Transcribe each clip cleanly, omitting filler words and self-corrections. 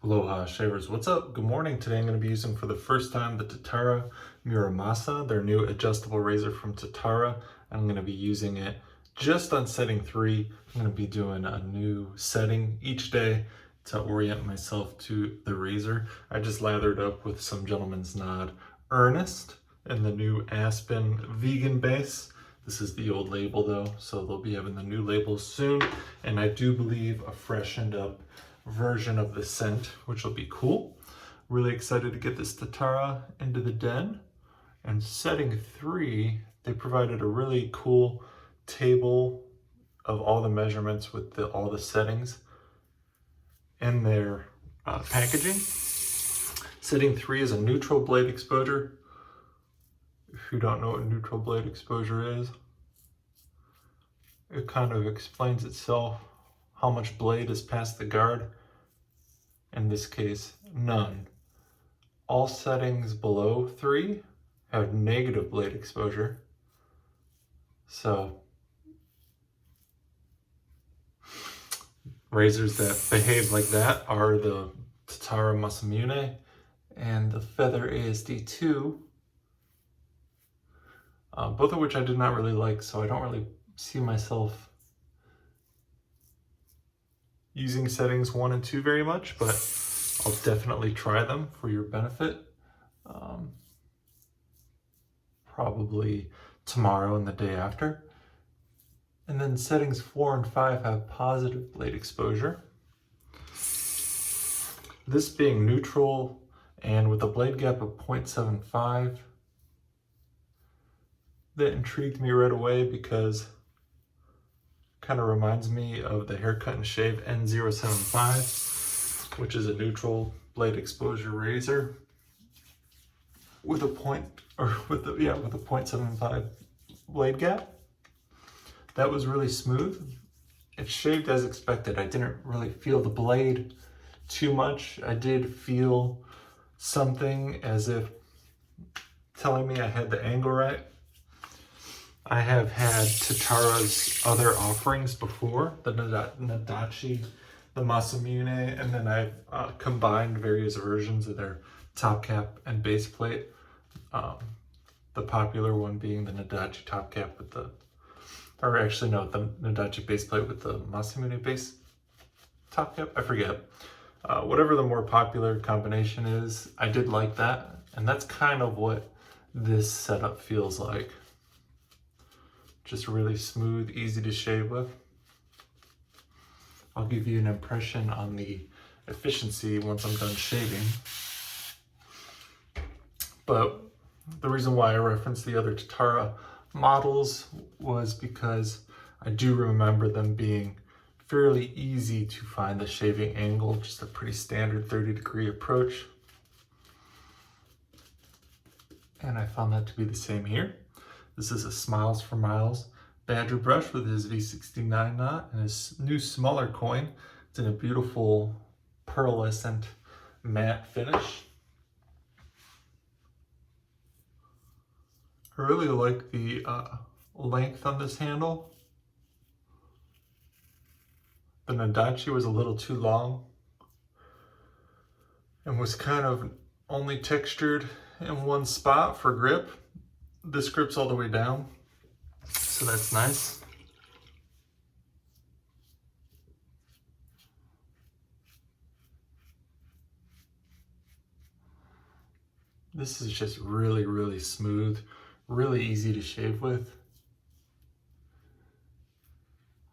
Aloha shavers, what's up? Good morning. Today I'm going to be using for the first time the Tatara Muramasa, their new adjustable razor from Tatara. I'm going to be using it just on setting 3. I'm going to be doing a new setting each day to orient myself to the razor. I just lathered up with some Gentleman's Nod Earnest and the new Aspen vegan base. This is the old label though, so they'll be having the new labels soon. And I do believe a freshened up version of the scent, which will be cool. Really excited to get this Tatara into the den. And setting 3, they provided a really cool table of all the measurements with all the settings in their packaging. Setting 3 is a neutral blade exposure. If you don't know what neutral blade exposure is, it kind of explains itself. How much blade is past the guard? In this case, none. All settings below 3 have negative blade exposure. So razors that behave like that are the Tatara Masamune and the Feather ASD2, both of which I did not really like, so I don't really see myself using settings 1 and 2 very much, but I'll definitely try them for your benefit. Probably tomorrow and the day after. And then settings 4 and 5 have positive blade exposure. This being neutral and with a blade gap of 0.75, that intrigued me right away because kind of reminds me of the Haircut and Shave N075, which is a neutral blade exposure razor with a 0.75 blade gap. That was really smooth. It shaved as expected. I didn't really feel the blade too much. I did feel something as if telling me I had the angle right. I have had Tatara's other offerings before, the Nadachi, the Masamune, and then I've combined various versions of their top cap and base plate. The popular one being the Nadachi top cap with the Nadachi base plate with the Masamune base top cap, I forget. Whatever the more popular combination is, I did like that, and that's kind of what this setup feels like. Just really smooth, easy to shave with. I'll give you an impression on the efficiency once I'm done shaving. But the reason why I referenced the other Tatara models was because I do remember them being fairly easy to find the shaving angle, just a pretty standard 30-degree approach. And I found that to be the same here. This is a Smiles for Miles Badger brush with his V69 knot and his new smaller coin. It's in a beautiful pearlescent matte finish. I really like the length on this handle. The Nadachi was a little too long and was kind of only textured in one spot for grip. This grips all the way down, so that's nice. This is just really, really smooth, really easy to shave with,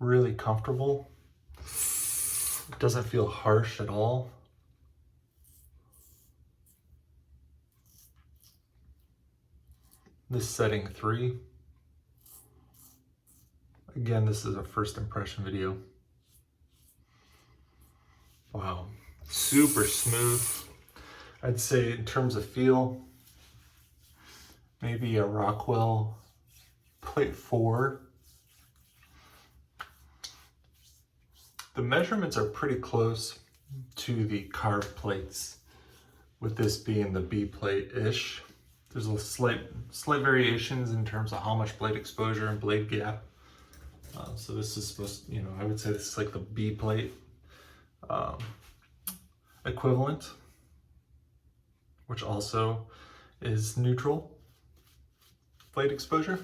really comfortable. It doesn't feel harsh at all. This setting 3. Again, this is a first impression video. Wow, super smooth. I'd say in terms of feel, maybe a Rockwell Plate 4. The measurements are pretty close to the carved plates, with this being the B plate-ish. There's a slight variations in terms of how much blade exposure and blade gap. So this is supposed to, I would say this is like the B plate. equivalent, which also is neutral blade exposure.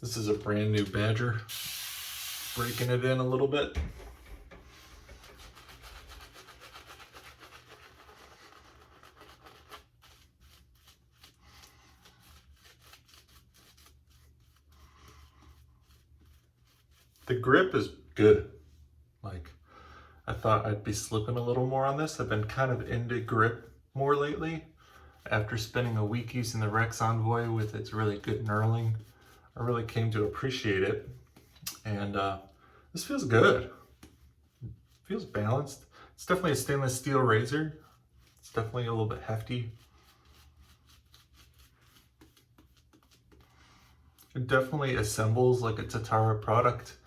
This is a brand new Badger, breaking it in a little bit. The grip is good. Like, I thought I'd be slipping a little more on this. I've been kind of into grip more lately. After spending a week using the Rex Envoy with its really good knurling, I really came to appreciate it. And this feels good. It feels balanced. It's definitely a stainless steel razor. It's definitely a little bit hefty. It definitely assembles like a Tatara product.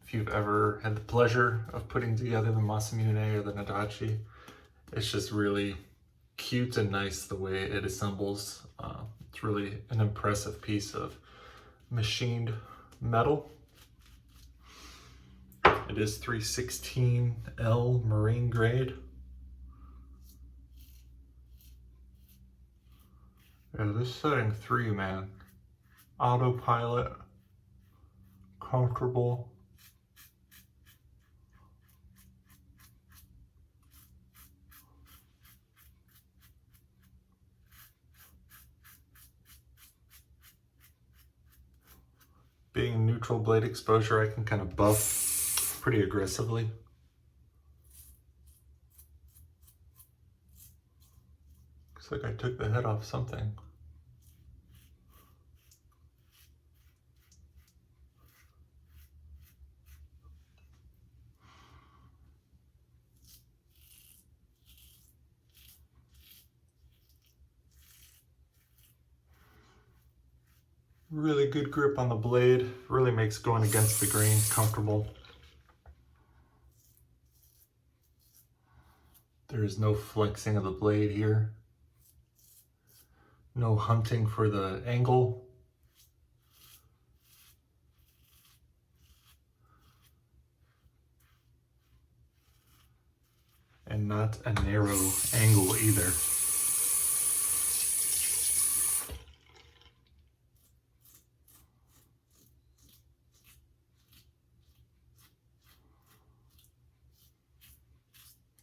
If you've ever had the pleasure of putting together the Masamune or the Nadachi, it's just really cute and nice the way it assembles. It's really an impressive piece of machined metal. It is 316L marine grade. Yeah, this setting 3, man. Autopilot, comfortable. Being neutral blade exposure, I can kind of buff pretty aggressively. Looks like I took the head off something. Really good grip on the blade, really makes going against the grain comfortable. There is no flexing of the blade here. No hunting for the angle. And not a narrow angle either.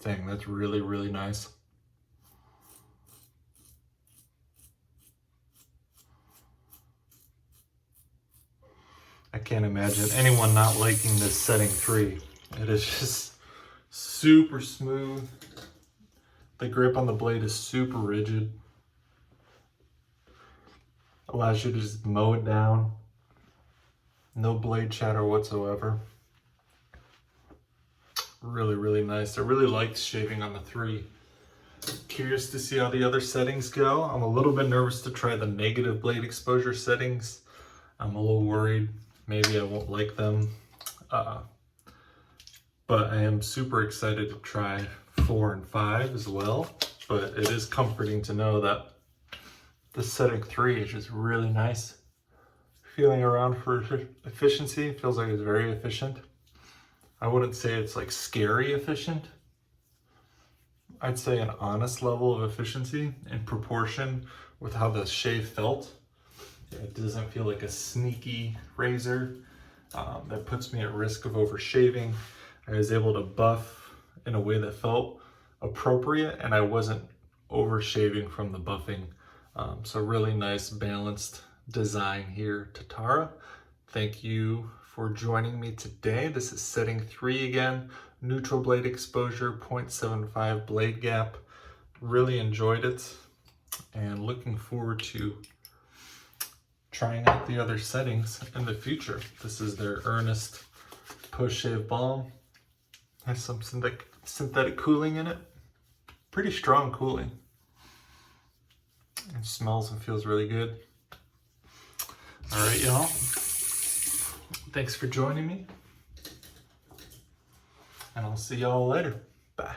Dang, that's really, really nice. I can't imagine anyone not liking this setting 3. It is just super smooth. The grip on the blade is super rigid. Allows you to just mow it down. No blade chatter whatsoever. Really, really nice. I really liked shaving on the 3. Curious to see how the other settings go. I'm a little bit nervous to try the negative blade exposure settings. I'm a little worried maybe I won't like them. But I am super excited to try 4 and 5 as well. But it is comforting to know that the setting 3 is just really nice. Feeling around for efficiency, feels like it's very efficient. I wouldn't say it's like scary efficient. I'd say an honest level of efficiency in proportion with how the shave felt. It doesn't feel like a sneaky razor that puts me at risk of over shaving. I was able to buff in a way that felt appropriate and I wasn't over shaving from the buffing. So really nice balanced design here, Tatara. Thank you for joining me today. This is setting 3 again, neutral blade exposure, 0.75 blade gap. Really enjoyed it and looking forward to trying out the other settings in the future. This is their Earnest post-shave balm. Has some synthetic cooling in it. Pretty strong cooling. It smells and feels really good. All right, y'all. Thanks for joining me. And I'll see y'all later. Bye.